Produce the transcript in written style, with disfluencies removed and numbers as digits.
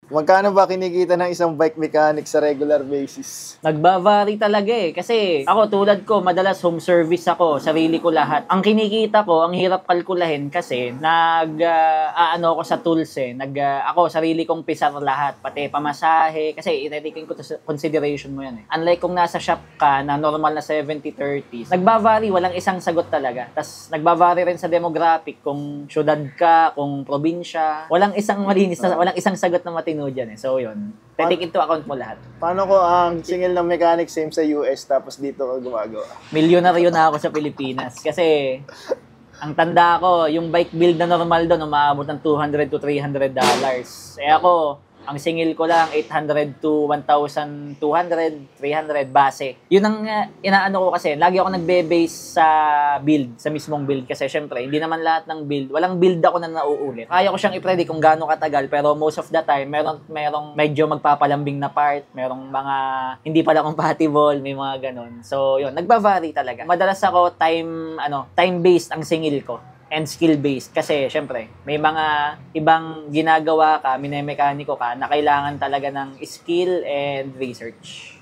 Magkano ba kinikita ng isang bike mechanic sa regular basis? Nagba-vary talaga eh. Kasi ako tulad ko, madalas home service ako, sarili ko lahat. Ang kinikita ko, ang hirap kalkulahin kasi ano ako sa tools eh. Ako, sarili kong pisar lahat. Pati pamasahe. Kasi itatikin ko to sa consideration mo yan eh. Unlike kung nasa shop ka na normal na 70-30, nagba-vary, walang isang sagot talaga. Tapos nagba-vary rin sa demographic kung syudad ka, kung probinsya. Walang isang malinis na, walang isang sagot na matino dyan eh. So yun, take into account mo lahat. Paano ko ang singil ng mechanic same sa US tapos dito ka gumagawa? Milyonaryo na ako sa Pilipinas kasi ang tanda ko, yung bike build na normal doon umaabot ng $200 to $300. Eh ako, ang singil ko lang 800 to 1,200, 300 base. Yun ang inaano ko kasi, lagi ako nagbe-base sa build, sa mismong build kasi syempre, hindi naman lahat ng build, walang build ako na nauulit. Kaya ko siyang i-predict kung gaano katagal, pero most of the time, merong medyo magpapalambing na part, merong mga hindi pala compatible, may mga ganon. So, yun, nagba-vary talaga. Madalas ako time-based ang singil ko. And skill-based. Kasi, syempre, may mga ibang ginagawa ka, minemekaniko ka, na kailangan talaga ng skill and research.